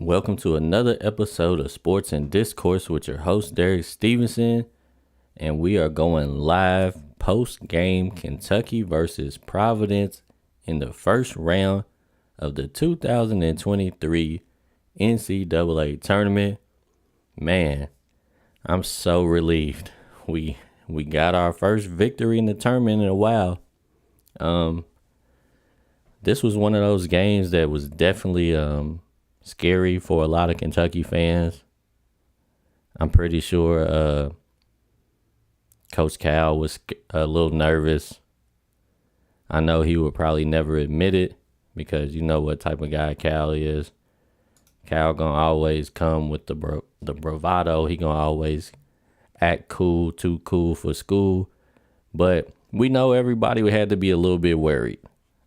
Welcome to another episode of Sports and Discourse with your host, Derek Stevenson. And we are going live post-game Kentucky versus Providence in the first round of the 2023 NCAA tournament. Man, I'm so relieved. We got our first victory in the tournament in a while. This was one of those games that was definitely scary for a lot of Kentucky fans. I'm pretty sure Coach Cal was a little nervous. I know he would probably never admit it because you know what type of guy Cal is. Cal gonna always come with the bravado. He gonna always act cool, too cool for school. But we know everybody had to be a little bit worried.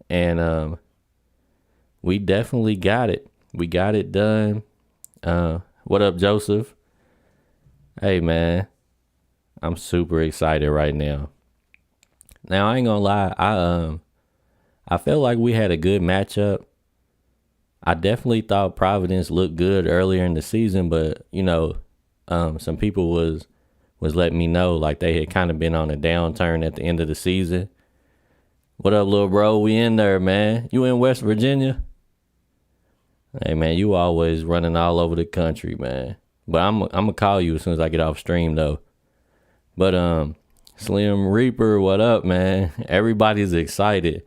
And we definitely got it. We got it done. What up, Joseph? Hey, man. I'm super excited right now. Now, I ain't gonna lie. I felt like we had a good matchup. I definitely thought Providence looked good earlier in the season, but, you know, some people was letting me know like they had kind of been on a downturn at the end of the season. What up, little bro? We in there, man. You in West Virginia? Hey, man, you always running all over the country, man. But I'm gonna call you as soon as I get off stream, though. But Slim Reaper, what up, man? Everybody's excited.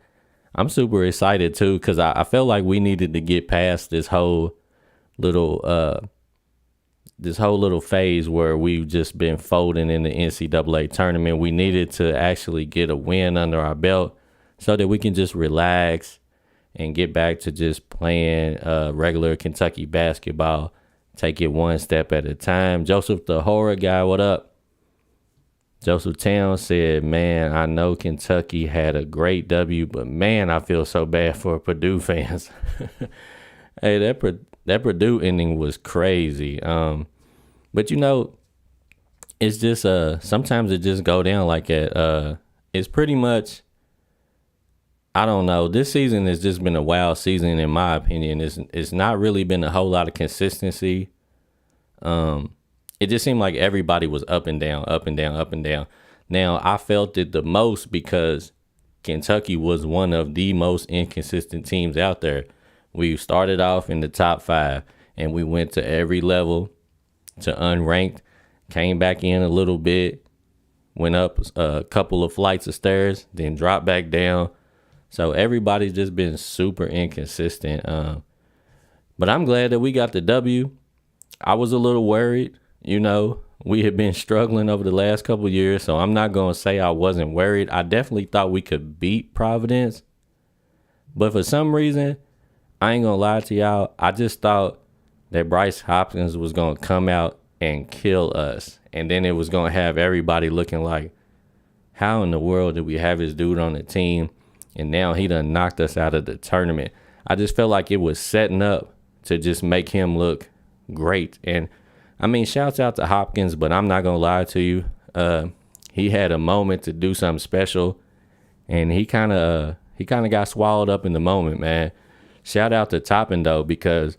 I'm super excited too, cause I felt like we needed to get past this whole little phase where we've just been folding in the NCAA tournament. We needed to actually get a win under our belt so that we can just relax and get back to just playing regular Kentucky basketball. Take it one step at a time. Joseph the horror guy, what up? Joseph Town said, man, I know Kentucky had a great W, but man, I feel so bad for Purdue fans. Hey, that Purdue ending was crazy. But you know, it's just sometimes it just go down like that. It's pretty much, I don't know. This season has just been a wild season in my opinion. It's not really been a whole lot of consistency. It just seemed like everybody was up and down, up and down, up and down. Now, I felt it the most because Kentucky was one of the most inconsistent teams out there. We started off in the top 5, and we went to every level to unranked, came back in a little bit, went up a couple of flights of stairs, then dropped back down. So everybody's just been super inconsistent. But I'm glad that we got the W. I was a little worried. You know, we had been struggling over the last couple of years, so I'm not going to say I wasn't worried. I definitely thought we could beat Providence. But for some reason, I ain't going to lie to y'all, I just thought that Bryce Hopkins was going to come out and kill us. And then it was going to have everybody looking like, how in the world did we have this dude on the team? And now he done knocked us out of the tournament. I just felt like it was setting up to just make him look great. And I mean, shouts out to Hopkins, but I'm not going to lie to you. He had a moment to do something special, and he kind of got swallowed up in the moment, man. Shout out to Toppin, though, because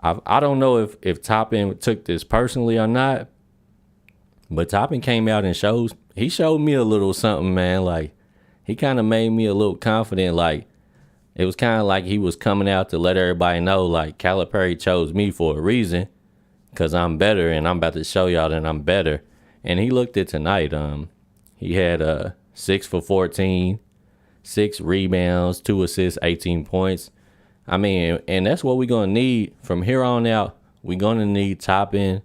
I don't know if Toppin took this personally or not, but Toppin came out and showed me a little something, man. Like, he kind of made me a little confident. Like, it was kind of like he was coming out to let everybody know, like, Calipari chose me for a reason. Because I'm better, and I'm about to show y'all that I'm better. And he looked it tonight. He had 6 for 14, 6 rebounds, 2 assists, 18 points. I mean, and that's what we're going to need from here on out. We're going to need Toppin,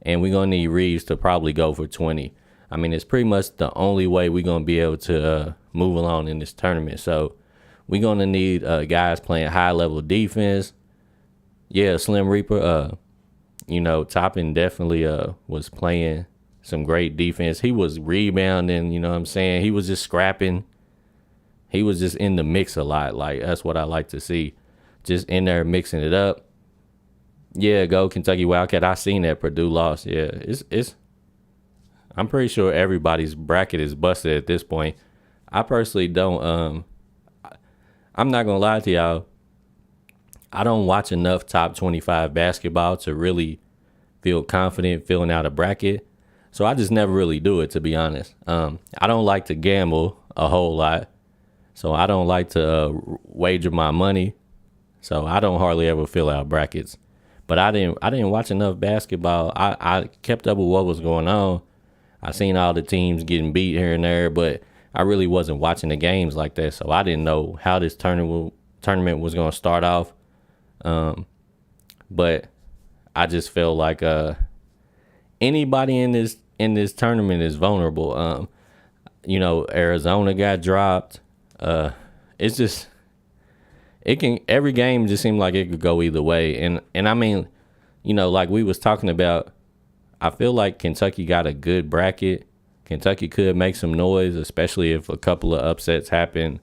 and we're going to need Reeves to probably go for 20. I mean, it's pretty much the only way we're going to be able to move along in this tournament. So we're going to need guys playing high-level defense. Yeah, Slim Reaper, you know, Toppin definitely was playing some great defense. He was rebounding, you know what I'm saying? He was just scrapping. He was just in the mix a lot. Like, that's what I like to see. Just in there mixing it up. Yeah, go Kentucky Wildcat. I seen that Purdue loss. Yeah, it's I'm pretty sure everybody's bracket is busted at this point. I personally don't I'm not gonna lie to y'all. I don't watch enough top 25 basketball to really feel confident filling out a bracket. So I just never really do it, to be honest. I don't like to gamble a whole lot. So I don't like to wager my money. So I don't hardly ever fill out brackets. But I didn't watch enough basketball. I kept up with what was going on. I seen all the teams getting beat here and there, but I really wasn't watching the games like that. So I didn't know how this tournament was going to start off. But I just felt like anybody in this tournament is vulnerable. Arizona got dropped. It's just every game just seemed like it could go either way. And I mean, like we was talking about, I feel like Kentucky got a good bracket. Kentucky could make some noise, especially if a couple of upsets happen.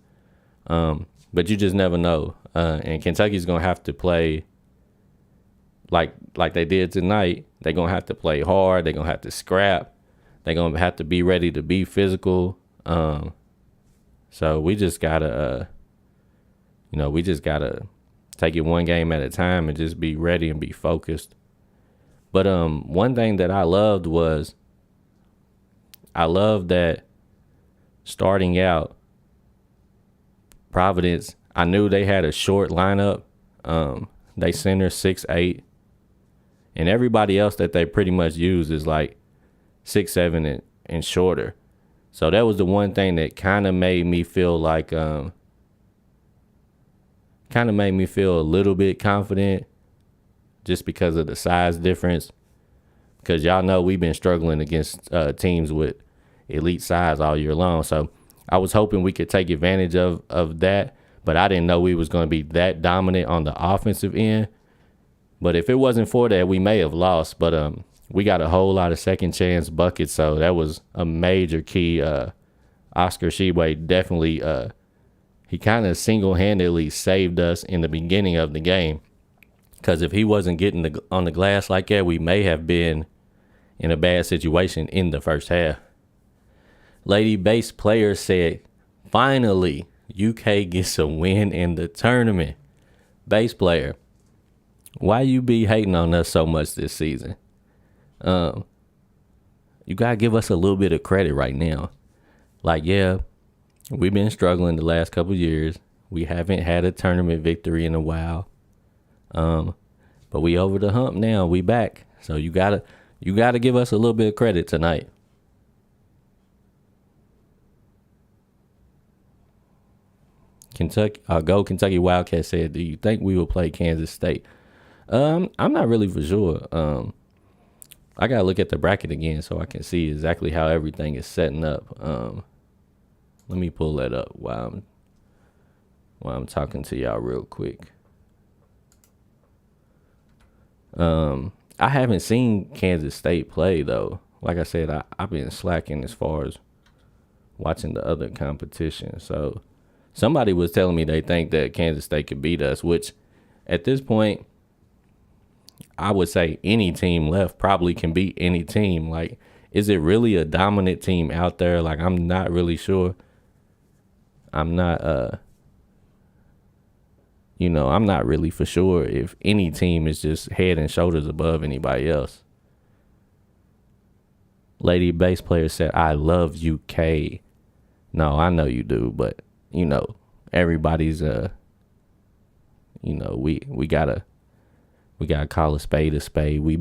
But you just never know. And Kentucky's gonna have to play like they did tonight. They're gonna have to play hard. They're gonna have to scrap. They're gonna have to be ready to be physical. So we just gotta, take it one game at a time and just be ready and be focused. But one thing that I loved was that starting out, Providence, I knew they had a short lineup. They center 6'8", and everybody else that they pretty much use is like 6'7" and shorter. So that was the one thing that kind of made me feel like, a little bit confident, just because of the size difference. Because y'all know we've been struggling against teams with elite size all year long. So I was hoping we could take advantage of that, but I didn't know we was going to be that dominant on the offensive end. But if it wasn't for that, we may have lost. But we got a whole lot of second chance buckets, so that was a major key. Oscar Tshiebwe definitely, he kind of single-handedly saved us in the beginning of the game. Because if he wasn't getting on the glass like that, we may have been in a bad situation in the first half. Lady Bass Player said, finally, UK gets a win in the tournament. Bass Player, why you be hating on us so much this season? You got to give us a little bit of credit right now. Like, yeah, we've been struggling the last couple of years. We haven't had a tournament victory in a while. But we over the hump now. We back. So you gotta give us a little bit of credit tonight. Kentucky Wildcat said, do you think we will play Kansas State? I'm not really for sure. I gotta look at the bracket again so I can see exactly how everything is setting up. Let me pull that up while I'm talking to y'all real quick. I haven't seen Kansas State play though. Like I said, I've been slacking as far as watching the other competition. So somebody was telling me they think that Kansas State could beat us, which at this point, I would say any team left probably can beat any team. Like, is it really a dominant team out there? Like, I'm not really sure. I'm not really for sure if any team is just head and shoulders above anybody else. Lady Bass Player said, I love UK. No, I know you do, but, everybody's, we gotta call a spade a spade. We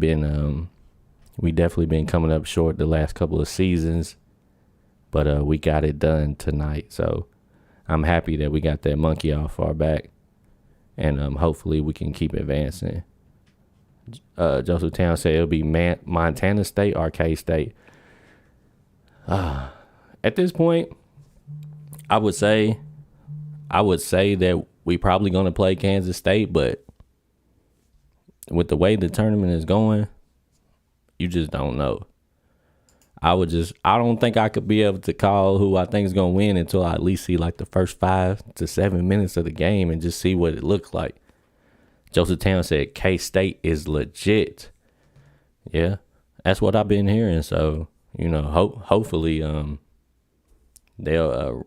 definitely been coming up short the last couple of seasons, but we got it done tonight. So I'm happy that we got that monkey off our back, and hopefully we can keep advancing. Joseph Town said it'll be Montana State or K-State. At this point, I would say that we probably going to play Kansas State, but with the way the tournament is going, you just don't know. I don't think I could be able to call who I think is going to win until I at least see like the first 5 to 7 minutes of the game and just see what it looks like. Joseph Town said K-State is legit. Yeah, that's what I've been hearing. So, hopefully they'll,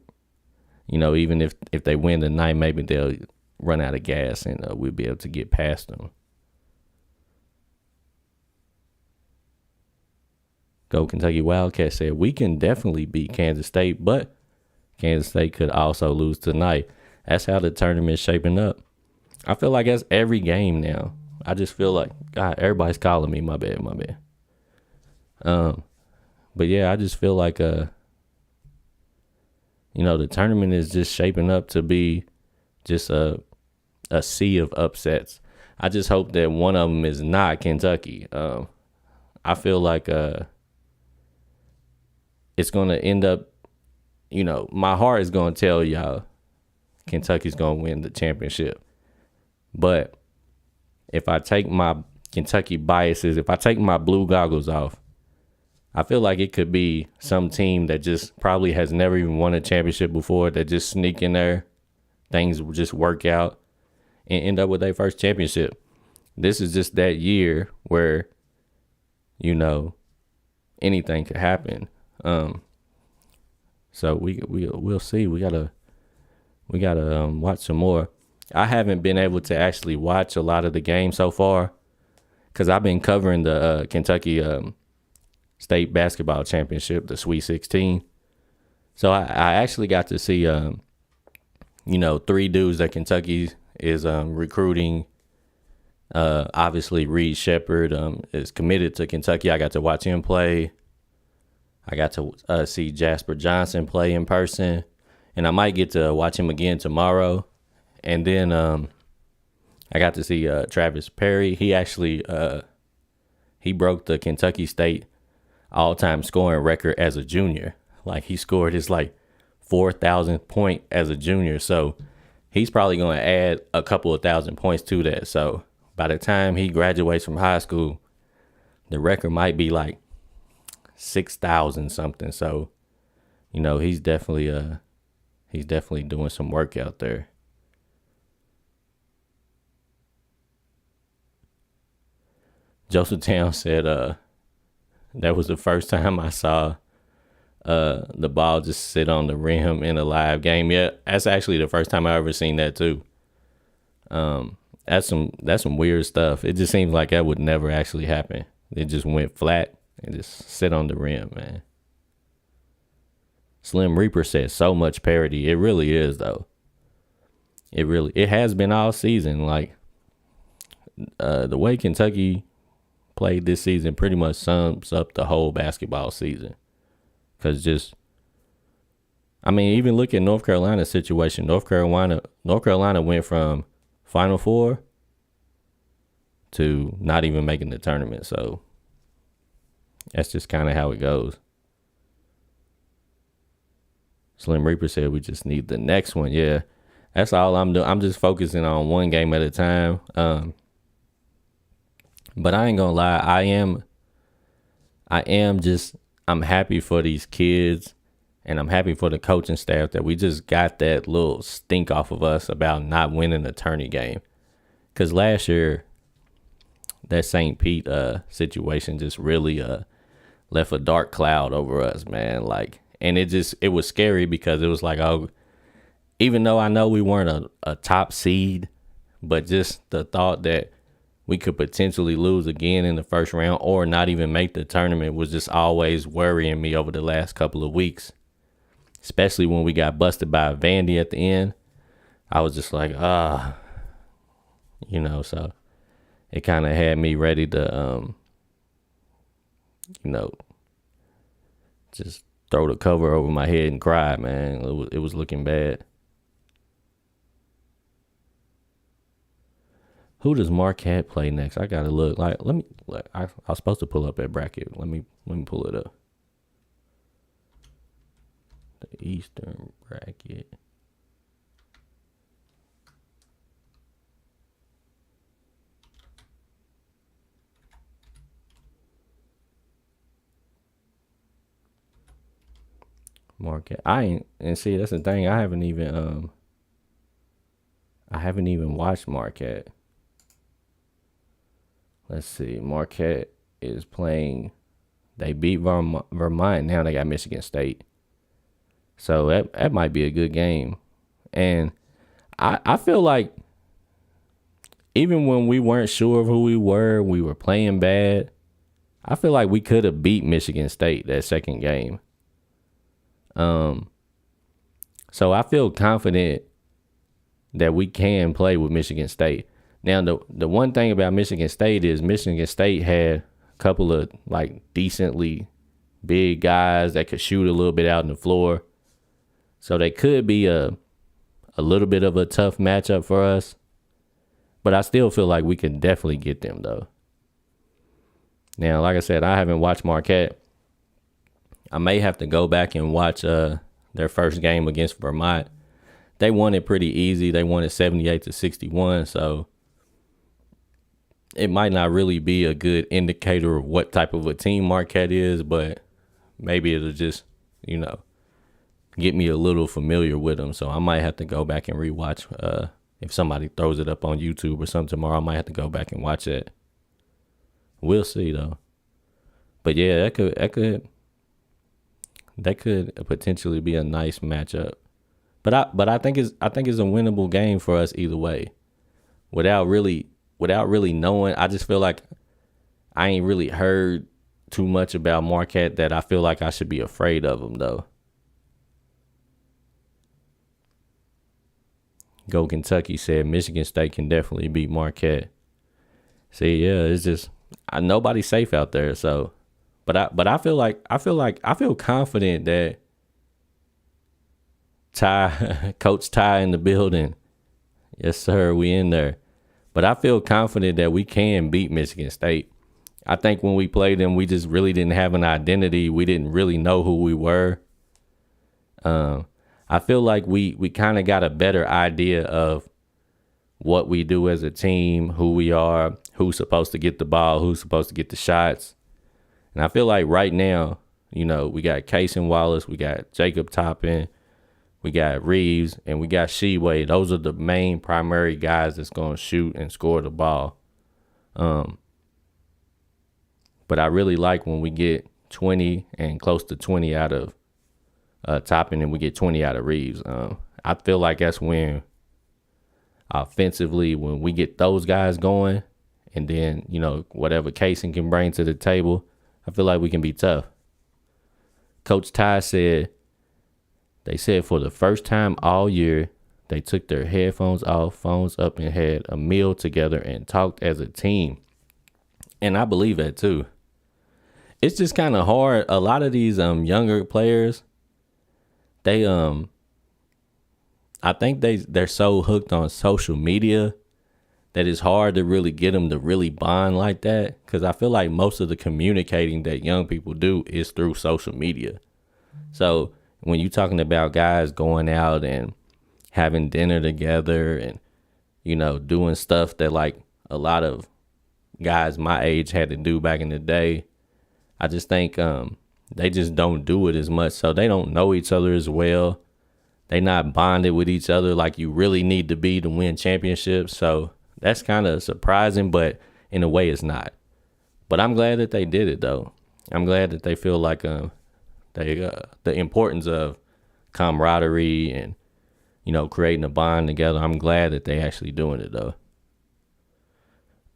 even if they win tonight, maybe they'll run out of gas and we'll be able to get past them. Go Kentucky Wildcats said, we can definitely beat Kansas State, but Kansas State could also lose tonight. That's how the tournament's shaping up. I feel like that's every game now. I just feel like, God, everybody's calling me. My bad. But yeah, I just feel like, the tournament is just shaping up to be just a sea of upsets. I just hope that one of them is not Kentucky. I feel like it's going to end up, my heart is going to tell y'all Kentucky's going to win the championship. But if I take my Kentucky biases, if I take my blue goggles off, I feel like it could be some team that just probably has never even won a championship before that just sneak in there. Things will just work out and end up with their first championship. This is just that year where, anything could happen. So we'll see. We gotta watch some more. I haven't been able to actually watch a lot of the games so far because I've been covering the Kentucky State Basketball Championship, the Sweet 16. So I actually got to see, 3 dudes that Kentucky is recruiting. Obviously, Reed Shepherd is committed to Kentucky. I got to watch him play. I got to see Jasper Johnson play in person, and I might get to watch him again tomorrow. And then I got to see Travis Perry. He actually he broke the Kentucky State all-time scoring record as a junior. Like, he scored his 4,000th point as a junior. So he's probably going to add a couple of thousand points to that. So by the time he graduates from high school, the record might be 6,000 something. So, he's definitely doing some work out there. Joseph Town said that was the first time I saw the ball just sit on the rim in a live game. Yeah, that's actually the first time I ever seen that too. That's some weird stuff. It just seems like that would never actually happen. It just went flat and just sit on the rim, man. Slim Reaper said so much parity. It really is, though. It has been all season. The way Kentucky played this season pretty much sums up the whole basketball season. Because even look at North Carolina's situation. North Carolina went from Final Four to not even making the tournament. So that's just kind of how it goes. Slim Reaper said we just need the next one. Yeah, that's all I'm doing. I'm just focusing on one game at a time. But I ain't gonna lie, I'm happy for these kids, and I'm happy for the coaching staff that we just got that little stink off of us about not winning a tourney game. Because last year, that St. Pete situation just really left a dark cloud over us, man. And it was scary because it was even though I know we weren't a top seed, but just the thought that we could potentially lose again in the first round or not even make the tournament was just always worrying me over the last couple of weeks, especially when we got busted by Vandy at the end. I was just like, so it kind of had me ready to, just throw the cover over my head and cry, man. It was looking bad. Who does Marquette play next? I gotta look. I was supposed to pull up that bracket. Let me pull it up. The Eastern bracket. Marquette. See, that's the thing. I haven't even watched Marquette. Let's see. Marquette is playing. They beat Vermont. Now they got Michigan State. So that might be a good game. And I feel like even when we weren't sure of who we were playing bad. I feel like we could have beat Michigan State that second game. So I feel confident that we can play with Michigan State. Now, the one thing about Michigan State is Michigan State had a couple of like decently big guys that could shoot a little bit out on the floor. So they could be a little bit of a tough matchup for us. But I still feel like we can definitely get them, though. Now, like I said, I haven't watched Marquette. I may have to go back and watch their first game against Vermont. They won it pretty easy. They won it 78-61, so it might not really be a good indicator of what type of a team Marquette is, but maybe it'll just, get me a little familiar with them. So I might have to go back and rewatch. If somebody throws it up on YouTube or something tomorrow, I might have to go back and watch it. We'll see though. But yeah, that could potentially be a nice matchup. But I think it's a winnable game for us either way. Without really knowing, I just feel like I ain't really heard too much about Marquette that I feel like I should be afraid of them though. Go Kentucky said Michigan State can definitely beat Marquette. See, yeah, it's just nobody's safe out there. So, but I feel confident that Coach Ty in the building. Yes, sir, we in there. But I feel confident that we can beat Michigan State. I think when we played them, we just really didn't have an identity. We didn't really know who we were. I feel like we kind of got a better idea of what we do as a team, who we are, who's supposed to get the ball, who's supposed to get the shots. And I feel like right now, we got Cason Wallace, we got Jacob Toppin, we got Reeves, and we got Sheway. Those are the main primary guys that's going to shoot and score the ball. But I really like when we get 20 and close to 20 out of Toppin and we get 20 out of Reeves. I feel like that's when offensively, when we get those guys going and then, whatever Cason can bring to the table, I feel like we can be tough. Coach Ty said, they said for the first time all year, they took their headphones off, phones up, and had a meal together and talked as a team. And I believe that too. It's just kind of hard. A lot of these younger players, they I think they're so hooked on social media that it's hard to really get them to really bond like that, because I feel like most of the communicating that young people do is through social media. So when you're talking about guys going out and having dinner together and, doing stuff that like a lot of guys my age had to do back in the day, I just think they just don't do it as much. So they don't know each other as well. They not bonded with each other like you really need to be to win championships. So that's kind of surprising, but in a way it's not. But I'm glad that they did it though. I'm glad that they feel like the importance of camaraderie and, creating a bond together. I'm glad that they actually doing it though.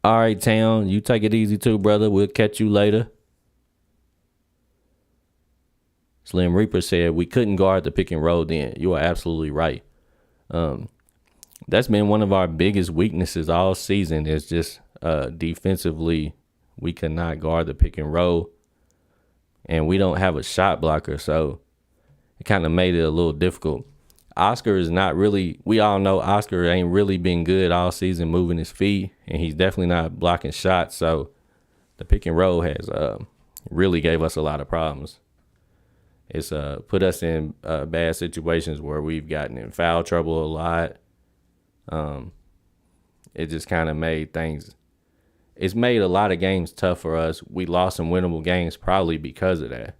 All right, Town, you take it easy too, brother. We'll catch you later. Slim Reaper said, we couldn't guard the pick and roll then. You are absolutely right. That's been one of our biggest weaknesses all season is just defensively, we could not guard the pick and roll. And we don't have a shot blocker, so it kind of made it a little difficult. Oscar is not really, we all know Oscar ain't really been good all season moving his feet, and he's definitely not blocking shots. So the pick and roll has really gave us a lot of problems. It's put us in bad situations where we've gotten in foul trouble a lot. It just kind of made things, it's made a lot of games tough for us. We lost some winnable games probably because of that.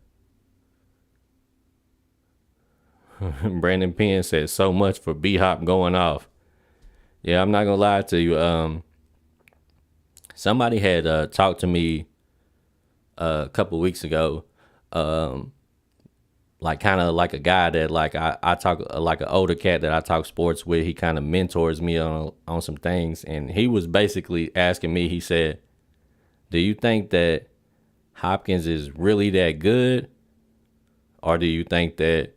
Brandon Penn said so much for B-Hop going off. Yeah, I'm not going to lie to you. Somebody had talked to me a couple weeks ago like kind of like a guy that like I talk like an older cat that I talk sports with. He kind of mentors me on some things, and he was basically asking me. He said, "Do you think that Hopkins is really that good, or do you think that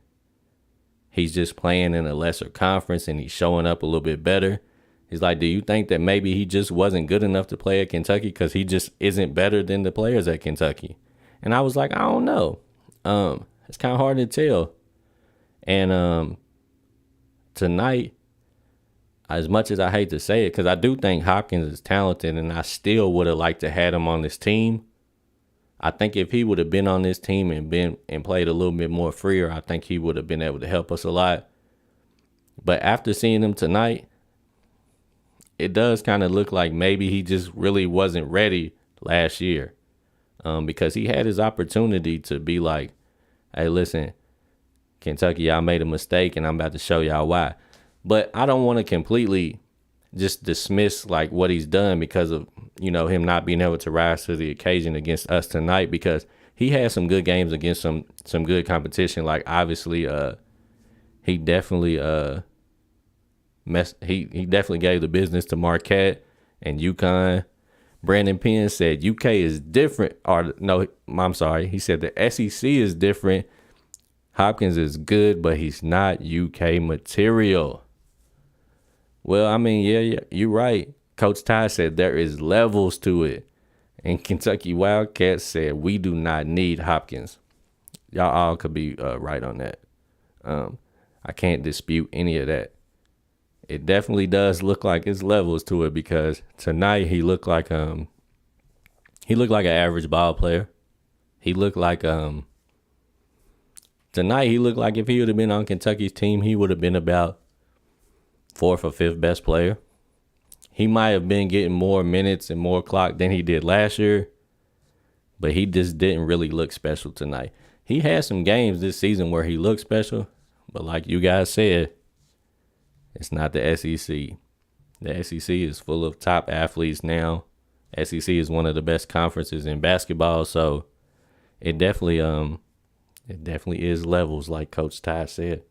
he's just playing in a lesser conference and he's showing up a little bit better?" He's like, "Do you think that maybe he just wasn't good enough to play at Kentucky because he just isn't better than the players at Kentucky?" And I was like, I don't know. It's kind of hard to tell. And tonight, as much as I hate to say it, because I do think Hopkins is talented, and I still would have liked to have him on this team. I think if he would have been on this team and played a little bit more freer, I think he would have been able to help us a lot. But after seeing him tonight, it does kind of look like maybe he just really wasn't ready last year, because he had his opportunity to be like, "Hey, listen, Kentucky, I made a mistake, and I'm about to show y'all why." But I don't want to completely just dismiss like what he's done because of, him not being able to rise to the occasion against us tonight, because he had some good games against some good competition. Like obviously, he definitely he definitely gave the business to Marquette and UConn. Brandon Penn said UK is different, or no, I'm sorry. He said the SEC is different. Hopkins is good, but he's not UK material. Well, I mean, yeah, you're right. Coach Ty said there is levels to it. And Kentucky Wildcats said we do not need Hopkins. Y'all all could be right on that. I can't dispute any of that. It definitely does look like it's levels to it, because tonight he looked like an average ball player. He looked like tonight he looked like if he would have been on Kentucky's team, he would have been about 4th or 5th best player. He might have been getting more minutes and more clock than he did last year, but he just didn't really look special tonight. He had some games this season where he looked special, but like you guys said, it's not the SEC. The SEC is full of top athletes now. SEC is one of the best conferences in basketball, so it definitely is levels, like Coach Ty said.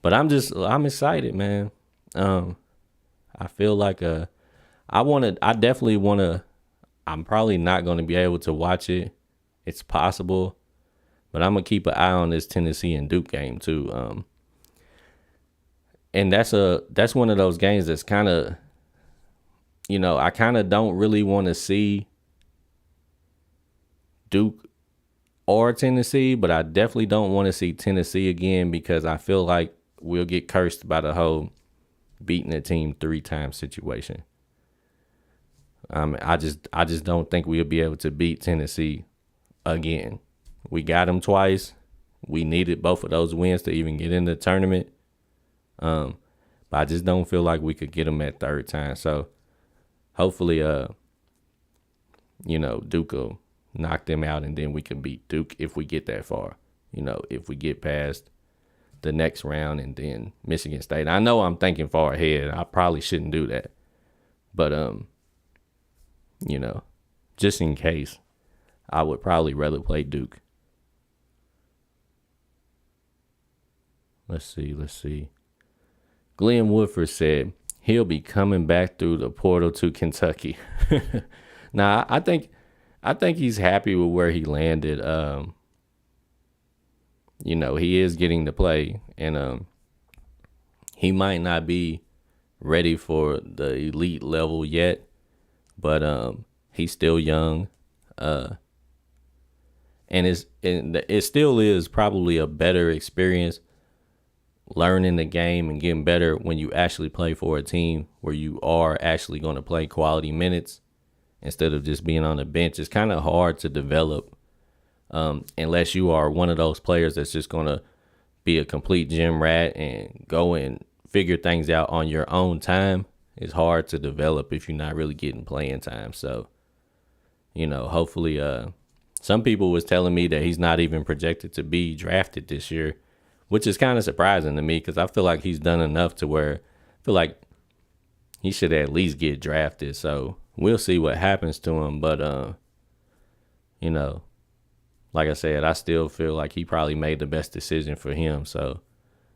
But I'm excited, man. I feel like I definitely want to. I'm probably not going to be able to watch it. It's possible, but I'm gonna keep an eye on this Tennessee and Duke game too. And that's one of those games that's kind of, I kind of don't really want to see Duke or Tennessee, but I definitely don't want to see Tennessee again, because I feel like we'll get cursed by the whole beating a team 3 times situation. I just don't think we'll be able to beat Tennessee again. We got them twice. We needed both of those wins to even get in the tournament. But I just don't feel like we could get them that 3rd time. So hopefully, Duke will knock them out, and then we can beat Duke if we get that far. If we get past the next round and then Michigan State. I know I'm thinking far ahead. I probably shouldn't do that. But, just in case, I would probably rather play Duke. Let's see. Glenn Woodford said he'll be coming back through the portal to Kentucky. Now, I think he's happy with where he landed. He is getting to play, and he might not be ready for the elite level yet, but he's still young. And it still is probably a better experience learning the game and getting better when you actually play for a team where you are actually going to play quality minutes instead of just being on the bench. It's kind of hard to develop unless you are one of those players that's just going to be a complete gym rat and go and figure things out on your own time. It's hard to develop if you're not really getting playing time. So, hopefully some people was telling me that he's not even projected to be drafted this year, which is kind of surprising to me, because I feel like he's done enough to where I feel like he should at least get drafted. So we'll see what happens to him. But, like I said, I still feel like he probably made the best decision for him. So,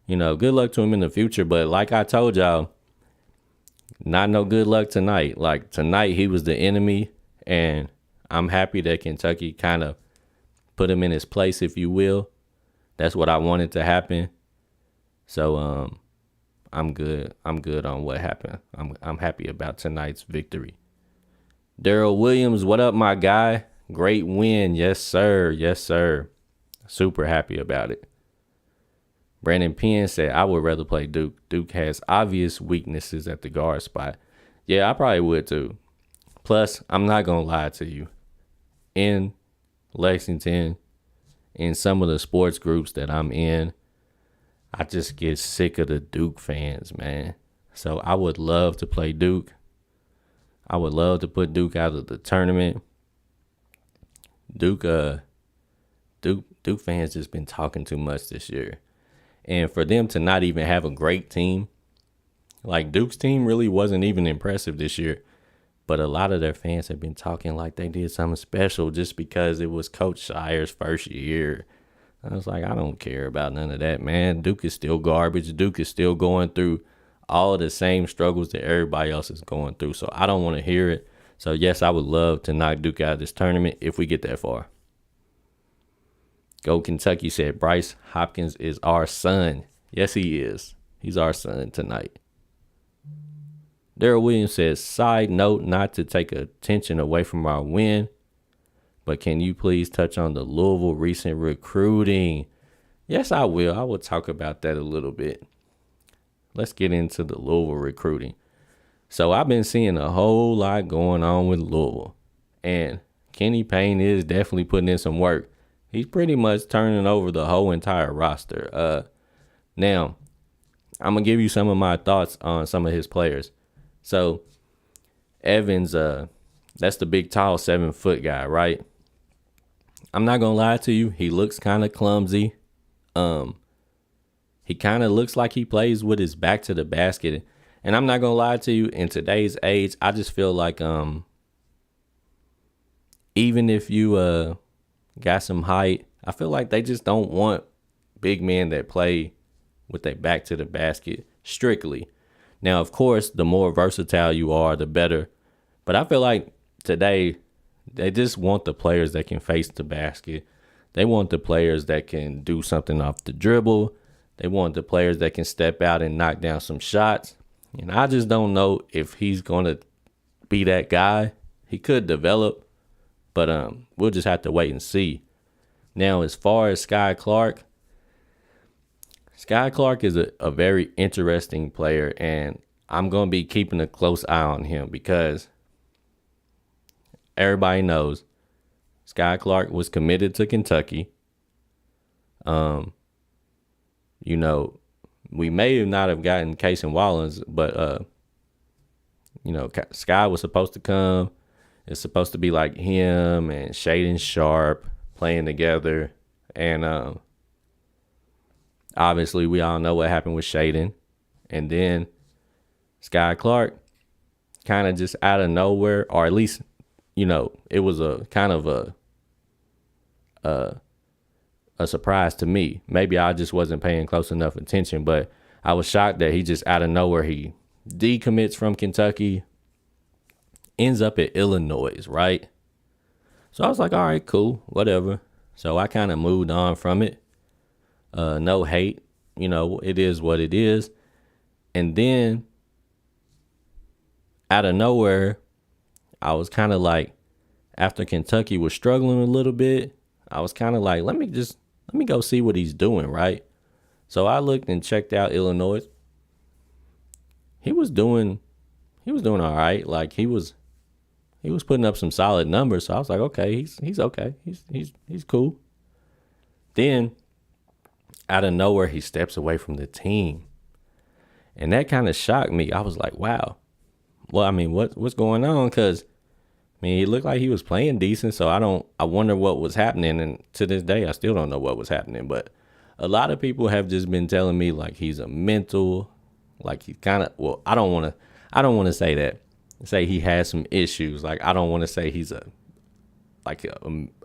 good luck to him in the future. But like I told y'all, not no good luck tonight. Like tonight, he was the enemy, and I'm happy that Kentucky kind of put him in his place, if you will. That's what I wanted to happen. So I'm good. I'm good on what happened. I'm happy about tonight's victory. Daryl Williams, what up, my guy? Great win. Yes, sir. Yes, sir. Super happy about it. Brandon Penn said, I would rather play Duke. Duke has obvious weaknesses at the guard spot. Yeah, I probably would too. Plus, I'm not going to lie to you. In Lexington, in some of the sports groups that I'm in, I just get sick of the Duke fans, man. So I would love to play Duke. I would love to put Duke out of the tournament. Duke fans just been talking too much this year. And for them to not even have a great team, like Duke's team really wasn't even impressive this year. But a lot of their fans have been talking like they did something special just because it was Coach Shire's first year. I was like, I don't care about none of that, man. Duke is still garbage. Duke is still going through all of the same struggles that everybody else is going through. So I don't want to hear it. So, yes, I would love to knock Duke out of this tournament if we get that far. Go Kentucky said, Bryce Hopkins is our son. Yes, he is. He's our son tonight. Daryl Williams says, side note, not to take attention away from our win, but can you please touch on the Louisville recent recruiting? Yes, I will. I will talk about that a little bit. Let's get into the Louisville recruiting. So I've been seeing a whole lot going on with Louisville. And Kenny Payne is definitely putting in some work. He's pretty much turning over the whole entire roster. Now, I'm going to give you some of my thoughts on some of his players. So, Evans, that's the big, tall, 7-foot guy, right? I'm not going to lie to you. He looks kind of clumsy. He kind of looks like he plays with his back to the basket. And I'm not going to lie to you. In today's age, I just feel like even if you got some height, I feel like they just don't want big men that play with their back to the basket strictly. Now, of course, the more versatile you are, the better. But I feel like today they just want the players that can face the basket. They want the players that can do something off the dribble. They want the players that can step out and knock down some shots. And I just don't know if he's going to be that guy. He could develop, but we'll just have to wait and see. Now, as far as Sky Clark is a very interesting player, and I'm going to be keeping a close eye on him because everybody knows Sky Clark was committed to Kentucky. We may not have gotten Casey Wallens, but Sky was supposed to come. It's supposed to be like him and Shaden Sharp playing together. And obviously we all know what happened with Shaden. And then Sky Clark kind of just out of nowhere, or at least, it was a kind of a surprise to me. Maybe I just wasn't paying close enough attention, but I was shocked that he just out of nowhere, he decommits from Kentucky, ends up at Illinois, right? So I was like, all right, cool, whatever. So I kind of moved on from it. No hate, it is what it is. And then out of nowhere, I was kind of like, after Kentucky was struggling a little bit, I was kind of like, let me go see what he's doing, right? So I looked and checked out Illinois. He was doing all right. Like he was putting up some solid numbers. So I was like, okay, he's okay. He's cool. Then out of nowhere, he steps away from the team. And that kind of shocked me. I was like, wow. Well, I mean, what's going on? Because he looked like he was playing decent, so I wonder what was happening, and to this day, I still don't know what was happening, but a lot of people have just been telling me, like, he's a mental, like, he kind of, well, I don't want to say that, say he has some issues, like, I don't want to say he's a like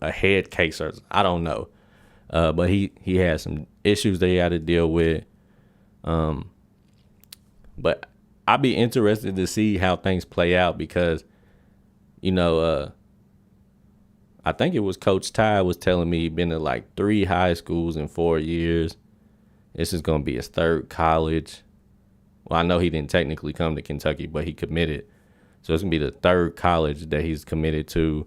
a head case or I don't know. But he had some issues that he had to deal with. But I'd be interested to see how things play out because, I think it was Coach Ty was telling me he'd been to like 3 high schools in 4 years. This is going to be his 3rd college. Well, I know he didn't technically come to Kentucky, but he committed. So it's going to be the 3rd college that he's committed to.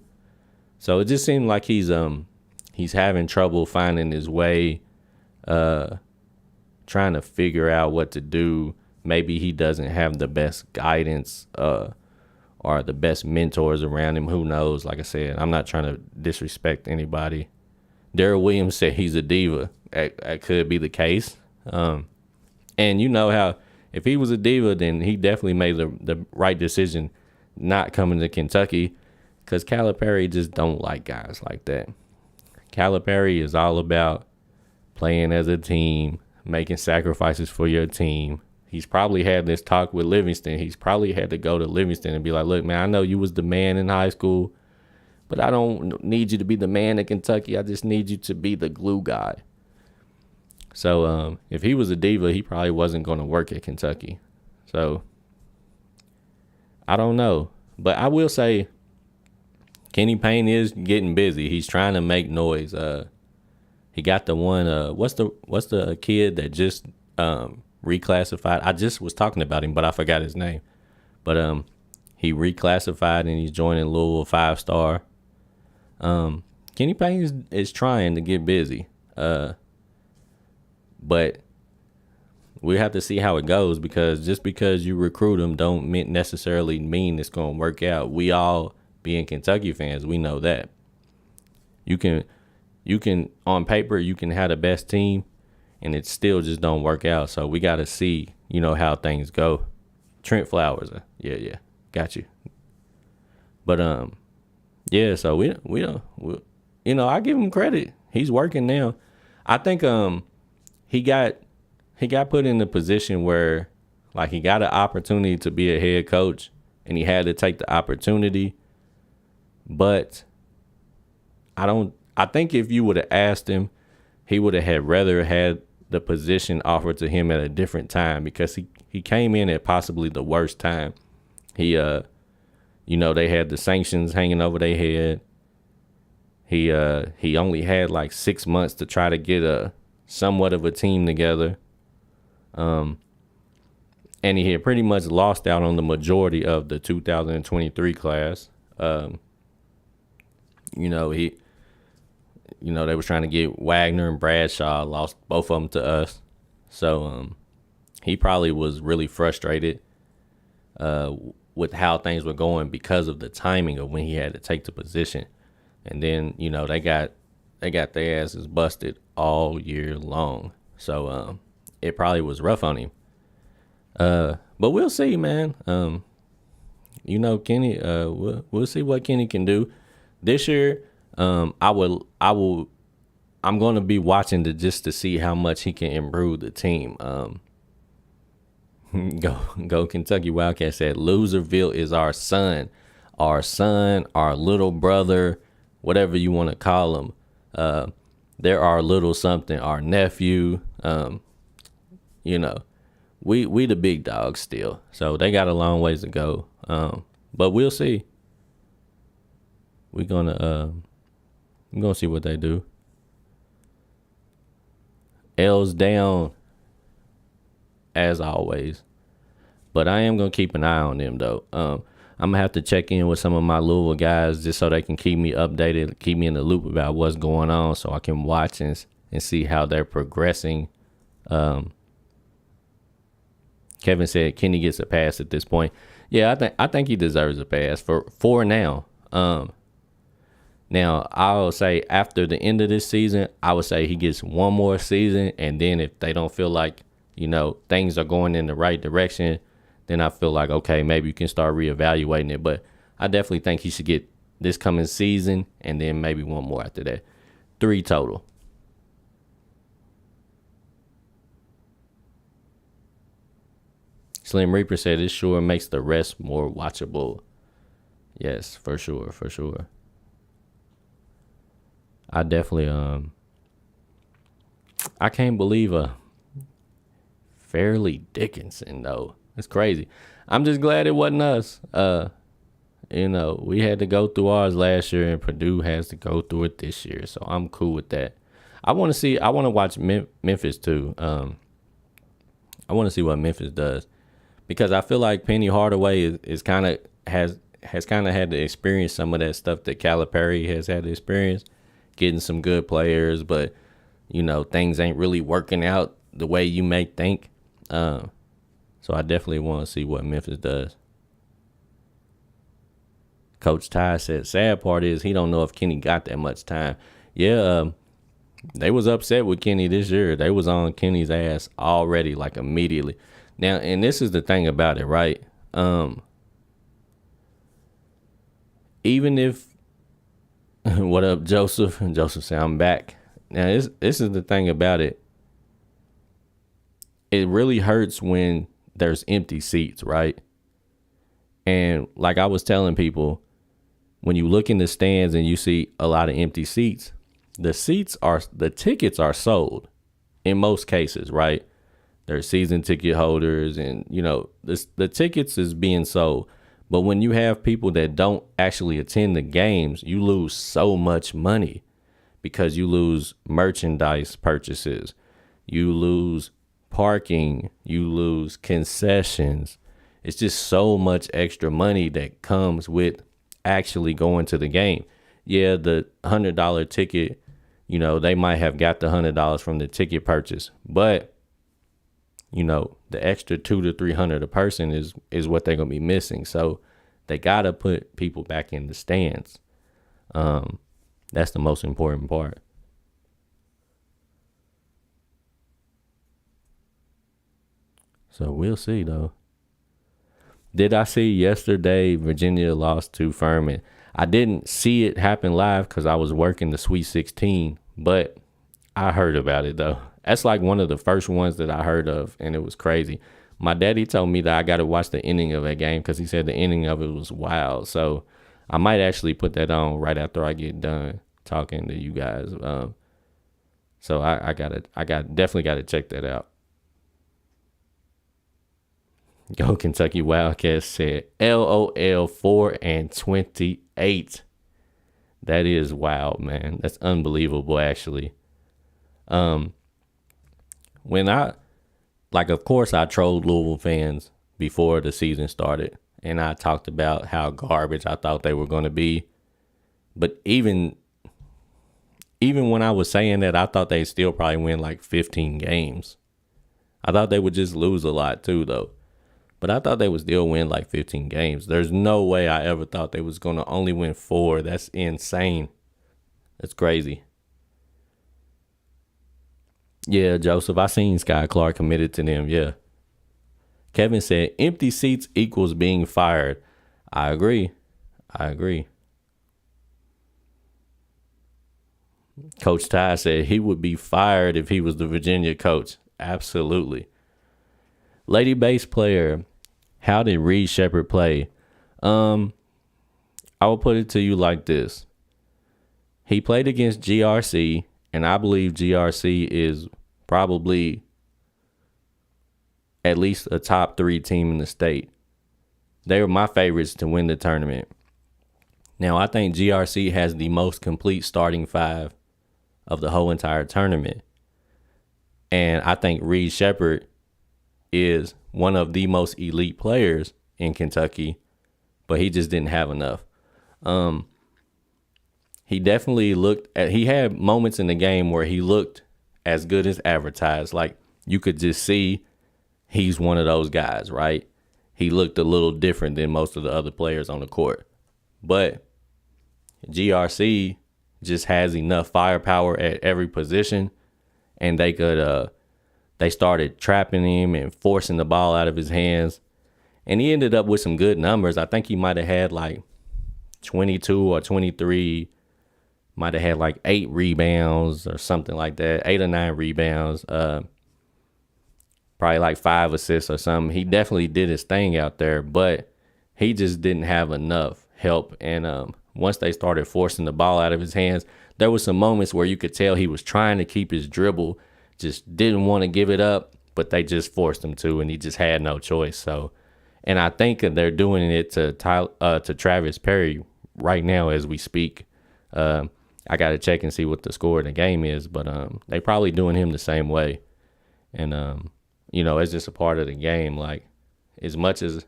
So it just seemed like he's having trouble finding his way, trying to figure out what to do. Maybe he doesn't have the best guidance or the best mentors around him. Who knows? Like I said, I'm not trying to disrespect anybody. Darrell Williams said he's a diva. That could be the case. And you know how if he was a diva, then he definitely made the right decision not coming to Kentucky because Calipari just don't like guys like that. Calipari is all about playing as a team, making sacrifices for your team. He's probably had this talk with Livingston. He's probably had to go to Livingston and be like, look, man, I know you was the man in high school, but I don't need you to be the man in Kentucky. I just need you to be the glue guy. So if he was a diva, he probably wasn't going to work at Kentucky. So I don't know. But I will say Kenny Payne is getting busy. He's trying to make noise. He got the one, what's the kid that just reclassified? I just was talking about him, but I forgot his name. But he reclassified and he's joining Louisville 5-star. Kenny Payne is trying to get busy. But we have to see how it goes because just because you recruit them don't necessarily mean it's going to work out. We all, being Kentucky fans, we know that. You can on paper, you can have the best team and it still just don't work out. So we got to see, how things go. Trent Flowers. Yeah. Got you. But, yeah, so we I give him credit. He's working now. I think, he got put in a position where like he got an opportunity to be a head coach and he had to take the opportunity. But I think if you would have asked him, he would have had rather had the position offered to him at a different time because he came in at possibly the worst time. He they had the sanctions hanging over their head. He only had like 6 months to try to get a somewhat of a team together. And he had pretty much lost out on the majority of the 2023 class. They were trying to get Wagner and Bradshaw, lost both of them to us. So he probably was really frustrated with how things were going because of the timing of when he had to take the position. And then, they got their asses busted all year long. So it probably was rough on him. But we'll see, man. Kenny, we'll see what Kenny can do. This year, I'm going to be watching just to see how much he can improve the team. Go Kentucky Wildcats said Loserville is our son, our little brother, whatever you want to call him. They're our little something, our nephew. We the big dogs still, so they got a long ways to go. But we'll see. We're gonna see what they do. L's down, as always, but I am gonna keep an eye on them though. I'm gonna have to check in with some of my Louisville guys just so they can keep me updated, keep me in the loop about what's going on, so I can watch and see how they're progressing. Kevin said Kenny gets a pass at this point. Yeah, I think he deserves a pass for now. Now I'll say after the end of this season, I would say he gets one more season, and then if they don't feel like things are going in the right direction, then I feel like, okay, maybe you can start reevaluating it. But I definitely think he should get this coming season and then maybe one more after that. 3 total. Slim Reaper said it sure makes the rest more watchable. Yes, for sure. I definitely I can't believe a Fairleigh Dickinson though. It's crazy. I'm just glad it wasn't us. We had to go through ours last year, and Purdue has to go through it this year. So I'm cool with that. I want to watch Memphis too. I want to see what Memphis does, because I feel like Penny Hardaway is kind of has kind of had to experience some of that stuff that Calipari has had to experience, getting some good players, but things ain't really working out the way you may think. So I definitely want to see what Memphis does. Coach Ty said, sad part is he don't know if Kenny got that much time. Yeah, they was upset with Kenny this year. They was on Kenny's ass already, like immediately. Now, and this is the thing about it, right? Even if, what up, Joseph? And Joseph said, I'm back. Now, this is the thing about it. It really hurts when there's empty seats, right? And like I was telling people, when you look in the stands and you see a lot of empty seats, the tickets are sold in most cases, right? There's season ticket holders, and the tickets is being sold. But when you have people that don't actually attend the games, you lose so much money, because you lose merchandise purchases, you lose parking, you lose concessions. It's just so much extra money that comes with actually going to the game. Yeah, the $100 ticket, they might have got the $100 from the ticket purchase, but the extra $200 to $300 a person is what they're gonna be missing. So they gotta put people back in the stands. That's the most important part. So we'll see though. Did I see yesterday Virginia lost to Furman? I didn't see it happen live because I was working the Sweet 16, but I heard about it though. That's like one of the first ones that I heard of, and it was crazy. My daddy told me that I got to watch the ending of that game because he said the ending of it was wild. So I might actually put that on right after I get done talking to you guys. So definitely got to check that out. Go Kentucky Wildcats said LOL 4-28. That is wild, man. That's unbelievable, actually. When of course I trolled Louisville fans before the season started, and I talked about how garbage I thought they were going to be. But even when I was saying that, I thought they'd still probably win like 15 games. I thought they would just lose a lot too, though. But I thought they would still win like 15 games. There's no way I ever thought they was going to only win 4. That's insane. That's crazy. Yeah, Joseph, I seen Sky Clark committed to them, yeah. Kevin said, empty seats equals being fired. I agree. Coach Ty said he would be fired if he was the Virginia coach. Absolutely. Lady bass player, how did Reed Shepherd play? I will put it to you like this. He played against GRC, and I believe GRC is probably at least a top 3 team in the state. They were my favorites to win the tournament. Now, I think GRC has the most complete starting 5 of the whole entire tournament. And I think Reed Shepherd is one of the most elite players in Kentucky, but he just didn't have enough. He definitely he had moments in the game where he looked as good as advertised. Like, you could just see he's one of those guys, right? He looked a little different than most of the other players on the court. But GRC just has enough firepower at every position, and they started trapping him and forcing the ball out of his hands. And he ended up with some good numbers. I think he might have had like 22 or 23, might have had like 8 rebounds or something like that, 8 or 9 rebounds, probably like 5 assists or something. He definitely did his thing out there, but he just didn't have enough help. And once they started forcing the ball out of his hands, there was some moments where you could tell he was trying to keep his dribble, just didn't want to give it up, but they just forced him to, and he just had no choice. So, and I think that they're doing it to Travis Perry right now as we speak. I got to check and see what the score of the game is, but they probably doing him the same way. And, it's just a part of the game. Like, as much as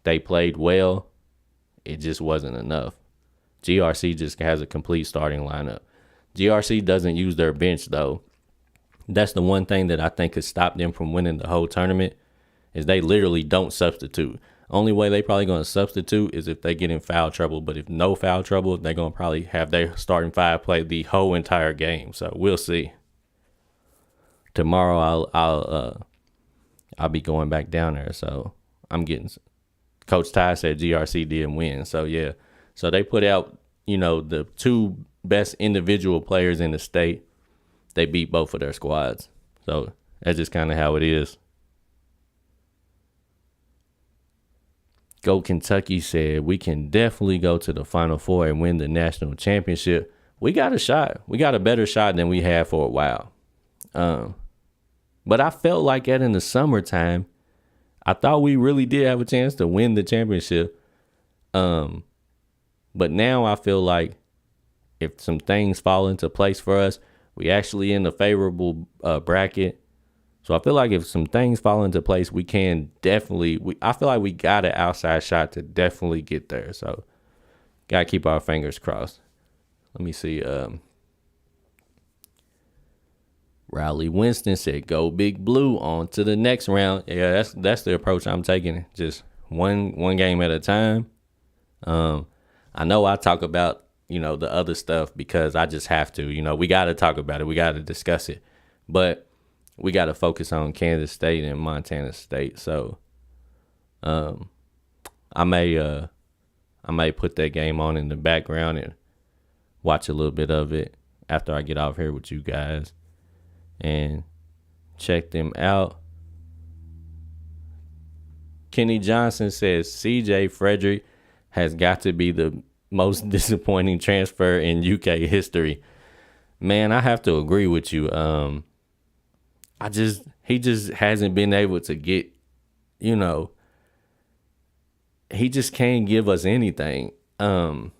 they played well, it just wasn't enough. GRC just has a complete starting lineup. GRC doesn't use their bench, though. That's the one thing that I think could stop them from winning the whole tournament, is they literally don't substitute. Only way they probably going to substitute is if they get in foul trouble. But if no foul trouble, they're going to probably have their starting five play the whole entire game. So we'll see. Tomorrow I'll be going back down there. So I'm getting. Coach Ty said GRC didn't win. So yeah. So they put out, the two best individual players in the state. They beat both of their squads. So that's just kind of how it is. Go Kentucky said, we can definitely go to the Final Four and win the national championship. We got a shot. We got a better shot than we had for a while. But I felt like that in the summertime. I thought we really did have a chance to win the championship. But now I feel like if some things fall into place for us, we actually in a favorable bracket. So I feel like if some things fall into place, we can definitely. I feel like we got an outside shot to definitely get there. So gotta keep our fingers crossed. Let me see. Riley Winston said, "Go Big Blue, on to the next round." Yeah, that's the approach I'm taking. Just one game at a time. I know I talk about the other stuff because I just have to. We got to talk about it. We got to discuss it, but we got to focus on Kansas State and Montana State. So, I may put that game on in the background and watch a little bit of it after I get off here with you guys and check them out. Kenny Johnson says CJ Frederick has got to be the most disappointing transfer in UK history. Man, I have to agree with you. He just hasn't been able to get, he just can't give us anything. It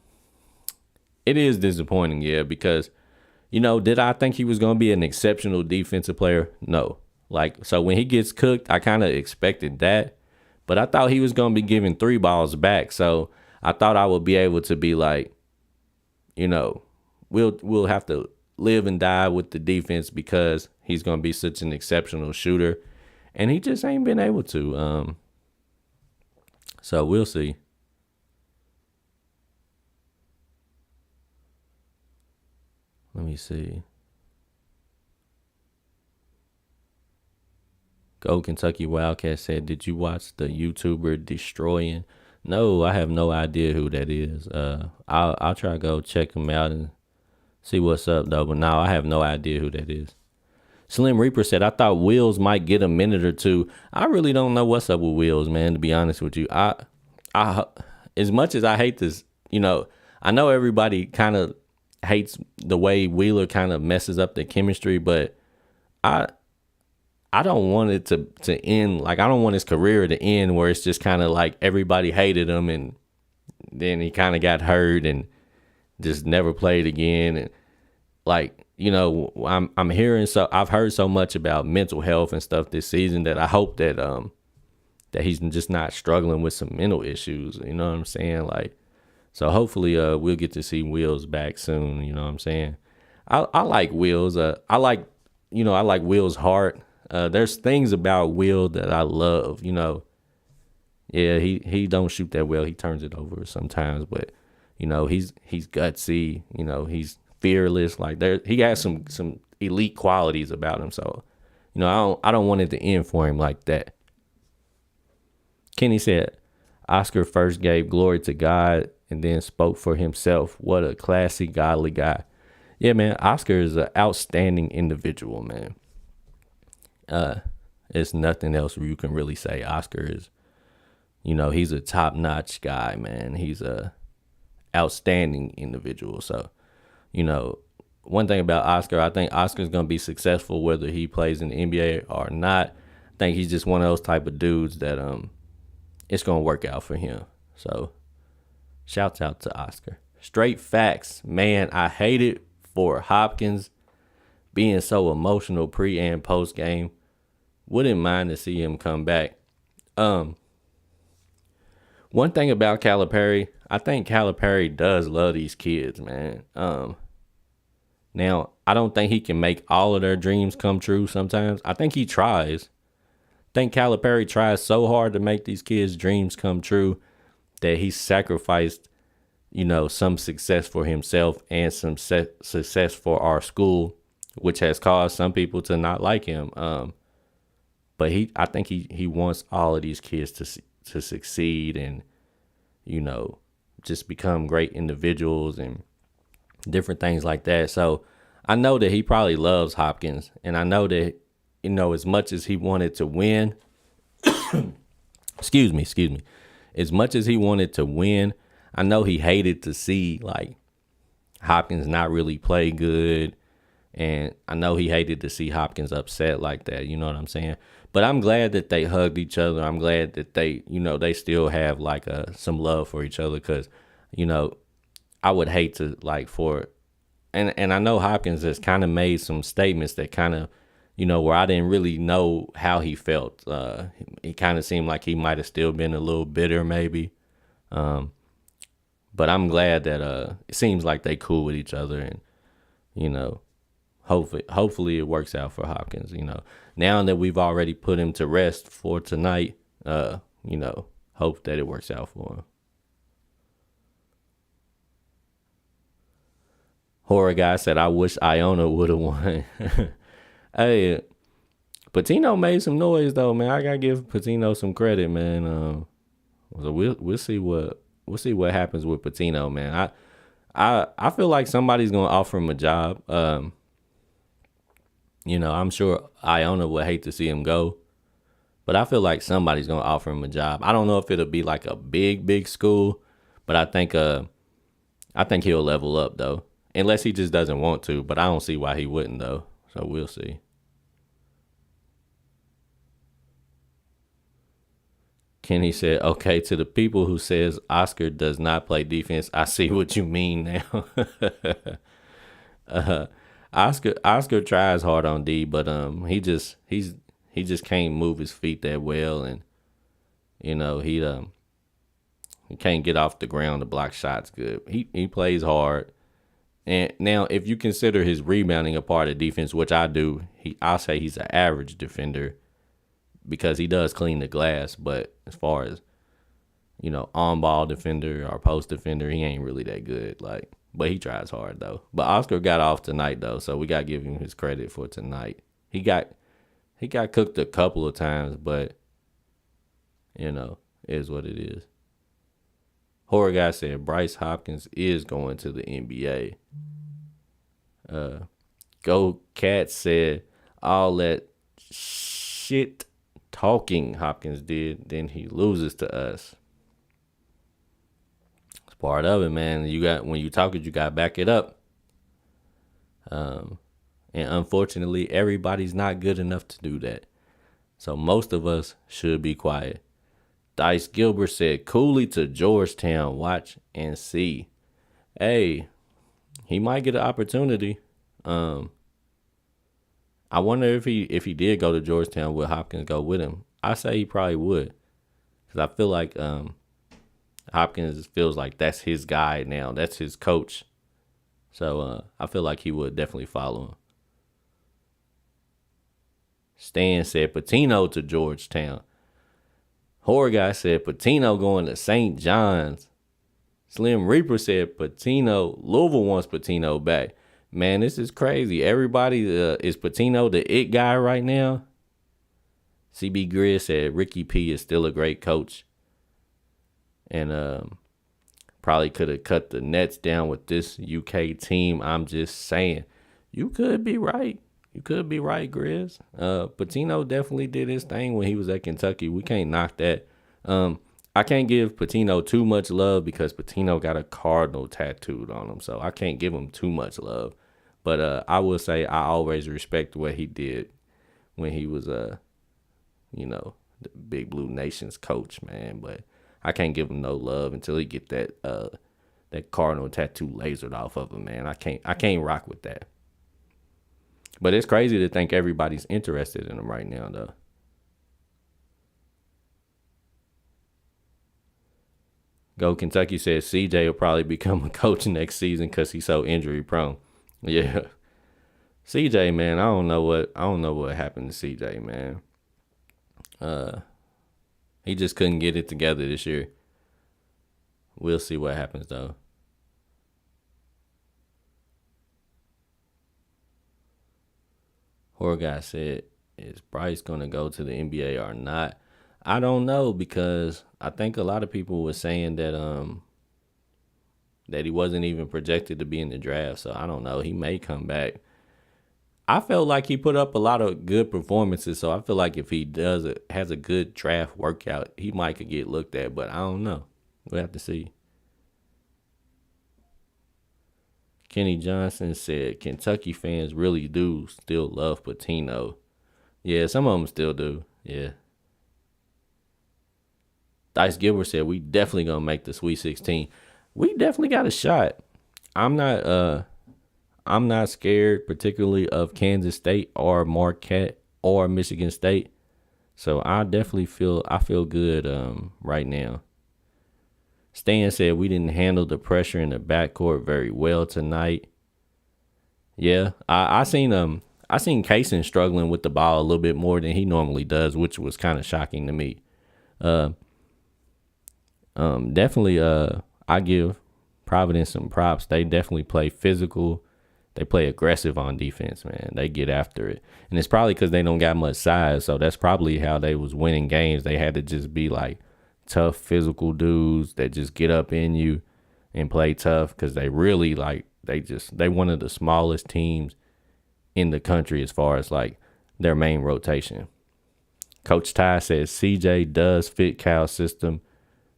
is disappointing, yeah, because, did I think he was going to be an exceptional defensive player? No. So when he gets cooked, I kind of expected that, but I thought he was going to be giving 3 balls back. So I thought I would be able to be like, we'll have to live and die with the defense because he's going to be such an exceptional shooter, and he just ain't been able to. So we'll see. Let me see. Go Kentucky Wildcat said, "Did you watch the YouTuber Destroying?" No, I have no idea who that is. I'll try to go check him out and see what's up though. But no, I have no idea who that is. Slim Reaper said, "I thought Wills might get a minute or two." I really don't know what's up with Wills, man, to be honest with you. I as much as I hate this, I know everybody kind of hates the way Wheeler kind of messes up the chemistry, but I don't want it to end. Like, I don't want his career to end where it's just kind of like everybody hated him and then he kind of got hurt and just never played again. And like, I'm hearing I've heard so much about mental health and stuff this season that I hope that that he's just not struggling with some mental issues. You know what I'm saying? Like, so hopefully we'll get to see Wills back soon. You know what I'm saying? I like Wills. I like Will's heart. There's things about Will that I love. Yeah, he don't shoot that well. He turns it over sometimes, but he's gutsy. He's fearless. Like, he has some elite qualities about him. So, I don't want it to end for him like that. Kenny said, "Oscar first gave glory to God and then spoke for himself. What a classy, godly guy." Yeah, man, Oscar is an outstanding individual, man. It's nothing else you can really say. Oscar is, he's a top-notch guy, man. He's a outstanding individual. So, you know, one thing about Oscar, I think Oscar's gonna be successful whether he plays in the NBA or not. I think he's just one of those type of dudes that it's gonna work out for him. So shouts out to Oscar. Straight facts, man. I hate it for Hopkins being so emotional pre and post game. Wouldn't mind to see him come back. One thing about Calipari, I think Calipari does love these kids, man. Now, I don't think he can make all of their dreams come true sometimes. I think he tries. I think Calipari tries so hard to make these kids' dreams come true that he sacrificed, some success for himself and some success for our school, which has caused some people to not like him. But I think he wants all of these kids to succeed and, just become great individuals and different things like that. So I know that he probably loves Hopkins, and I know that, as much as he wanted to win, excuse me, as much as he wanted to win, I know he hated to see like Hopkins not really play good. And I know he hated to see Hopkins upset like that. You know what I'm saying? But I'm glad that they hugged each other. I'm glad that they still have like some love for each other. Cause, I would hate to and I know Hopkins has kind of made some statements that kind of, where I didn't really know how he felt. It kind of seemed like he might have still been a little bitter maybe. But I'm glad that it seems like they cool with each other and, hopefully it works out for Hopkins, Now that we've already put him to rest for tonight, hope that it works out for him. Horror guy said, I wish Iona would have won. Hey, Patino made some noise though, man. I gotta give Patino some credit, man. So we'll see what happens with Patino, man. I feel like somebody's gonna offer him a job. I'm sure Iona would hate to see him go, but I feel like somebody's gonna offer him a job. I don't know if it'll be like a big school, but I think he'll level up though, unless he just doesn't want to. But I don't see why he wouldn't though. So we'll see. Kenny said, okay, to the people who says Oscar does not play defense, I see what you mean now. Oscar tries hard on D, but he just can't move his feet that well, and he can't get off the ground to block shots good. He plays hard, and now if you consider his rebounding a part of defense, which I do, I'll say he's an average defender because he does clean the glass, but as far as on ball defender or post defender, he ain't really that good. But he tries hard though. But Oscar got off tonight though, so we gotta give him his credit for tonight. He got cooked a couple of times, but it is what it is. Horror guy said Bryce Hopkins is going to the NBA. Go Cat said all that shit talking Hopkins did, then he loses to us. Part of it, man. When you talk it, you gotta back it up. And unfortunately, everybody's not good enough to do that. So most of us should be quiet. Dice Gilbert said, Cooley to Georgetown. Watch and see. Hey, he might get an opportunity. I wonder if he did go to Georgetown, would Hopkins go with him? I say he probably would, because I feel like Hopkins feels like that's his guy now. That's his coach. So I feel like he would definitely follow him. Stan said Patino to Georgetown. Horror guy said Patino going to St. John's. Slim Reaper said Louisville wants Patino back. Man, this is crazy. Everybody is Patino the it guy right now. CB Grizz said Ricky P is still a great coach. And probably could have cut the Nets down with this UK team. I'm just saying. You could be right. Grizz. Patino definitely did his thing when he was at Kentucky. We can't knock that. I I can't give Patino too much love because Patino got a cardinal tattooed on him, so I can't give him too much love. But I will say I always respect what he did when he was the Big Blue Nation's coach, man. But I can't give him no love until he get that cardinal tattoo lasered off of him, man. I can't rock with that. But it's crazy to think everybody's interested in him right now, though. Go Kentucky says CJ will probably become a coach next season because he's so injury prone. Yeah, CJ, man, I don't know what happened to CJ, man. He just couldn't get it together this year. We'll see what happens though. Horror guy said, "Is Bryce gonna go to the NBA or not?" I don't know because I think a lot of people were saying that he wasn't even projected to be in the draft. So I don't know. He may come back. I felt like he put up a lot of good performances. So I feel like if he has a good draft workout, he might could get looked at. But I don't know. We'll have to see. Kenny Johnson said Kentucky fans really do still love Patino. Yeah, some of them still do. Yeah. Dice Gilbert said we definitely gonna make the Sweet 16. We definitely got a shot. I'm not scared particularly of Kansas State or Marquette or Michigan State. So I feel good right now. Stan said we didn't handle the pressure in the backcourt very well tonight. Yeah, I seen Kaysen struggling with the ball a little bit more than he normally does, which was kind of shocking to me. Definitely I give Providence some props. They definitely play physical. They play aggressive on defense, man. They get after it. And it's probably because they don't got much size, so that's probably how they was winning games. They had to just be like tough physical dudes that just get up in you and play tough because they really they one of the smallest teams in the country as far as like their main rotation. Coach Ty says CJ does fit Cal's system.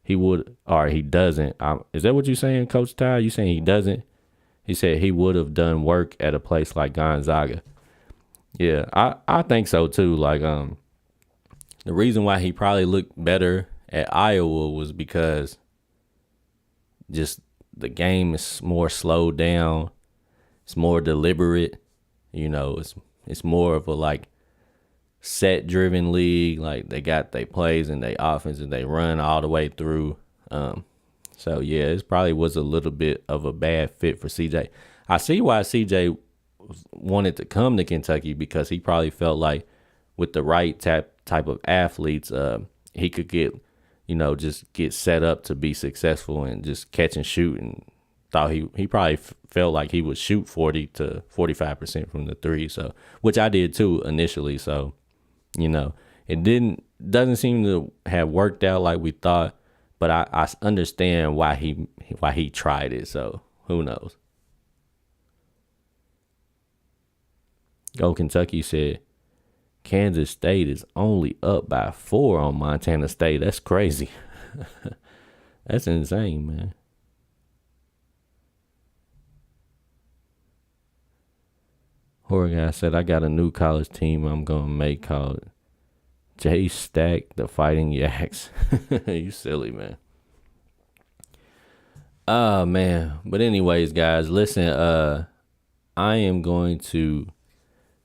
He would, or he doesn't. Is that what you're saying, Coach Ty? You saying he doesn't? He said he would have done work at a place like Gonzaga. Yeah, I think so too. Like the reason why he probably looked better at Iowa was because just the game is more slowed down. It's more deliberate. You know, it's more of a like set driven league. Like they got their plays and their offense and they run all the way through. So yeah, it probably was a little bit of a bad fit for CJ. I see why CJ wanted to come to Kentucky because he probably felt like with the right type of athletes, he could get, just get set up to be successful and just catch and shoot. And thought he probably felt like he would shoot 40 to 45% from the three. So, which I did too initially. So, it doesn't seem to have worked out like we thought. But I understand why he tried it. So who knows? Go Kentucky said Kansas State is only up by 4 on Montana State. That's crazy. That's insane, man. Horror guy said I got a new college team I'm gonna make called J Stack the Fighting Yaks. You silly, man. Oh man. But anyways, guys, listen, I am going to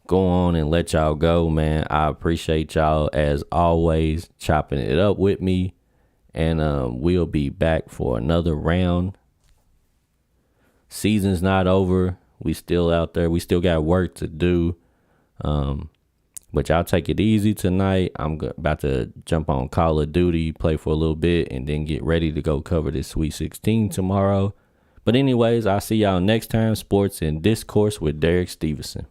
go on and let y'all go, man. I appreciate y'all as always chopping it up with me. And we'll be back for another round. Season's not over. We still out there. We still got work to do. But y'all take it easy tonight. I'm about to jump on Call of Duty, play for a little bit, and then get ready to go cover this Sweet 16 tomorrow. But anyways, I'll see y'all next time. Sports and Discourse with Derek Stevenson.